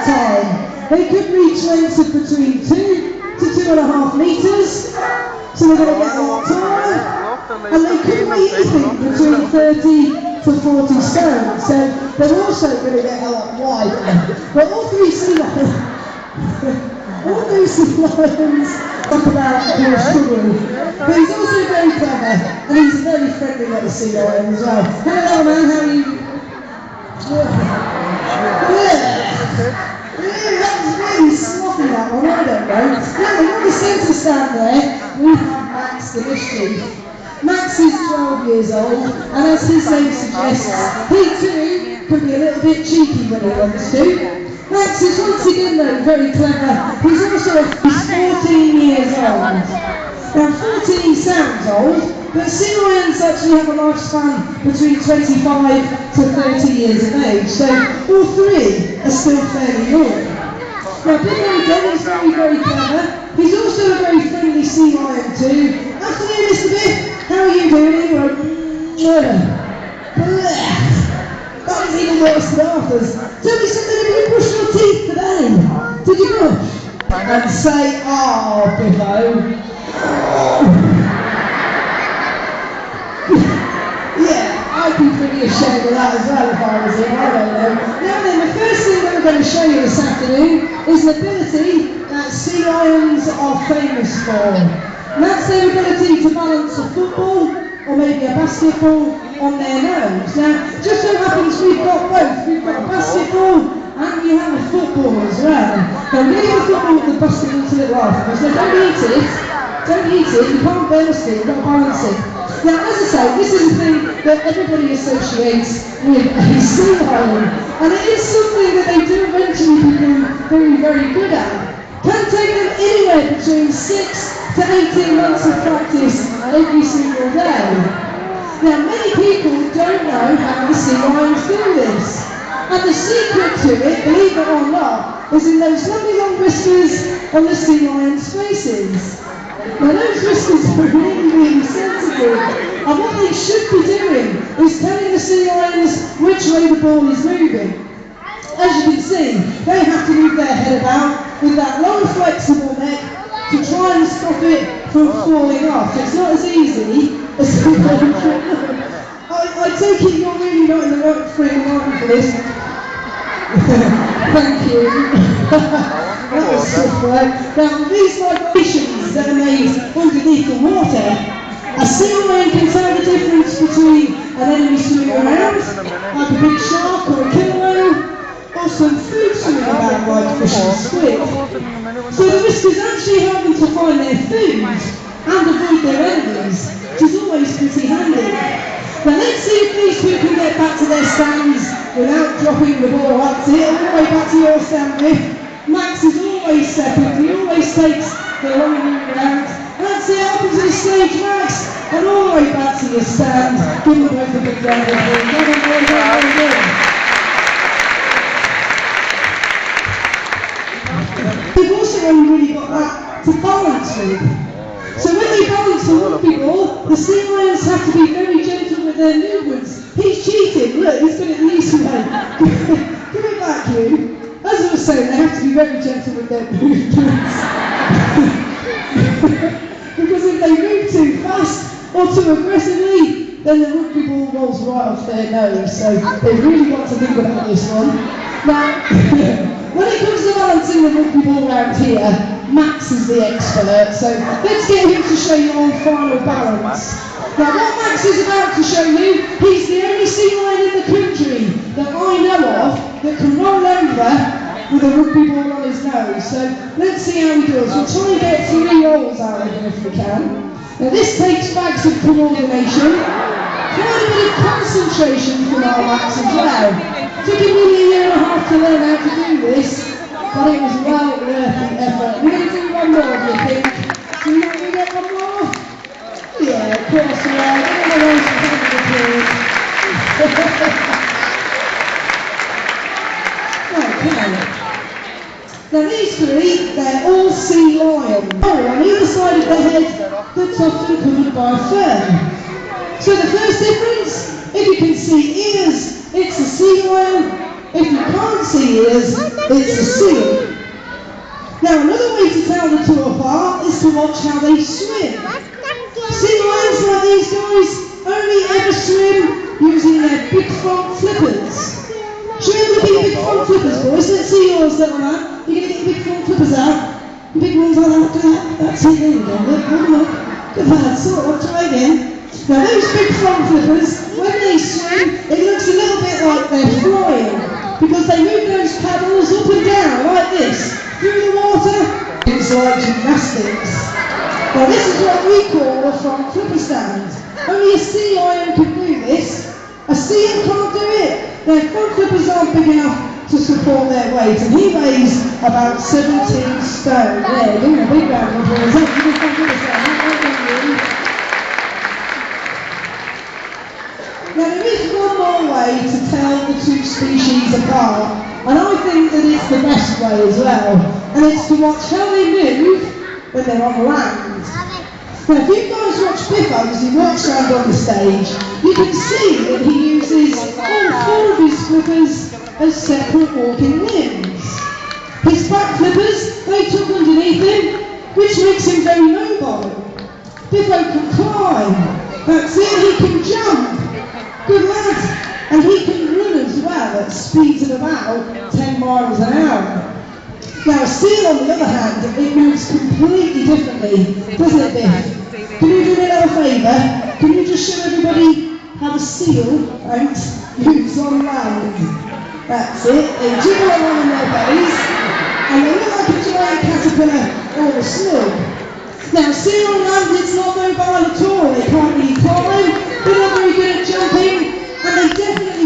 that time. They could reach lengths of between 2 to 2.5 metres, so they're going to get a lot taller, and they could weigh anything between 30 to 40 stone, so they're also going to get a lot wider. But all three sea lions talk about their struggle. But he's also very clever, and he's very friendly like the sea lion as well. Hello man, how are you? That was really sloppy, that one, I don't know. Now, on the centre stand there, we have Max the Mischief. Max is 12 years old, and as his name suggests, he too can be a little bit cheeky when he wants to. Max is once again though very clever. He's also 14 years old. Now 14 sounds old, but sea lions actually have a lifespan between 25 to 30 years of age, so all three are still fairly young. Now Big Red is very, very clever. He's also a very friendly sea lion too. Afternoon, Mr. Biff. How are you doing? That was even worse than Arthur's. Tell me something, have you brushed your teeth today? Did you brush? And say, oh, Biffo. Yeah, I'd be pretty ashamed of that as well if I was him, I don't know. Now then, the first thing that I'm going to show you this afternoon is an ability that sea lions are famous for. And that's their ability to balance a football or maybe a basketball on their nose. Now, just so happens we've got both. We've got a basketball and we have a football as well. Now, we're going to get the football with the basketball to little afterwards. Now, don't eat it. Don't eat it. You can't balance it. You've got to balance it. Now, as I say, this is a thing that everybody associates with a sea lion. And it is something that they do eventually become very, very good at. Can take them anywhere between 6 to 18 months of practice every single day. Now, many people don't know how the sea lions do this. And the secret to it, believe it or not, is in those lovely long whiskers on the sea lions' faces. Now, those whiskers are really, really sensitive. And what they should be doing is telling the sea lions which way the ball is moving. As you can see, they have to move their head about with that long, flexible neck to try and stop it from falling off. It's not as easy as I take it you're really not in the right frame of mind for this. Thank you. That was tough, right? Now, these vibrations that are made underneath the water, a sea lion can tell the difference between an enemy swimming around, like a big shark or a killer whale, or some food swimming about like fish and squid. So the whiskers actually help them to find their food and avoid their enemies, which is always pretty handy. Now let's see if these two can get back to their stands without dropping the ball. That's it, all the way back to your stand, Biff. Max is always second, he always takes the long round. That's it, up into the stage, Max, and all the way back to your stand. Give them both a big round of applause. They've also only really got that to balance with. So when they balance the rugby ball, the sea lions have to be very gentle with their movements. He's cheating, look, he's got it the easy way. Give it back, you. As I was saying, they have to be very gentle with their movements. Because if they move too fast or too aggressively, then the rugby ball rolls right off their nose. So they've really got to think about this one. Now, when it comes to balancing the rugby ball around here, Max is the expert, so let's get him to show you on final balance. Now what Max is about to show you, he's the only sea lion in the country that I know of that can roll over with a rugby ball on his nose. So let's see how he does. We'll try and get 3 rolls out of him if we can. Now this takes bags of coordination, quite a bit of concentration from our Max as well. It took him nearly a year and a half to learn how to do this. But it was well worth the effort. We're going to do one more, do you think? Do you want me to get one more? Yeah, of course we are. Everyone else is having a Okay. Now these three, they're all sea lions. Oh, on either side of the head, that's often covered by fur. So the first difference, if you can see ears, it's a sea lion. If you can't see ears, it's a seal. Now another way to tell the two apart is to watch how they swim. Sea lions like these guys only ever swim using their big front flippers. Should we have a look at your big front flippers, boys? Let's see yours, little man. You're going to get your big front flippers out. Your big ones like that, do that. That's it, there we go. Look. Good lad, sort of, try again. Now those big front flippers, when they swim, it looks a little bit like they're flying, because they move those paddles up and down like this, through the water. It's like gymnastics. Now this is what we call a front flipper stand. Only a sea lion can do this. A seal can't do it. Their front flippers aren't big enough to support their weight, and he weighs about 17 stone. Yeah, give him a big round of applause. That's a good front flipper stand. Now there is one more way to tell the two species apart, and I think that it's the best way as well, and it's to watch how they move when they're on land. Now if you guys watch Biffo as he walks around on the stage, you can see that he uses all four of his flippers as separate walking limbs. His back flippers, they tuck underneath him, which makes him very mobile. Biffo can climb, that's it, he can jump. Good lad, and he can run as well at speeds of about 10 miles an hour. Now a seal on the other hand, it moves completely differently, doesn't it Biff? Can you do me a little favour? Can you just show everybody how a seal, thanks, moves on land? That's it, they jiggle along on their bellies, and they look like a giant caterpillar or a slug. Now seal on land, it's not mobile at all, they can't really climb, they're not very good at jumping, and they definitely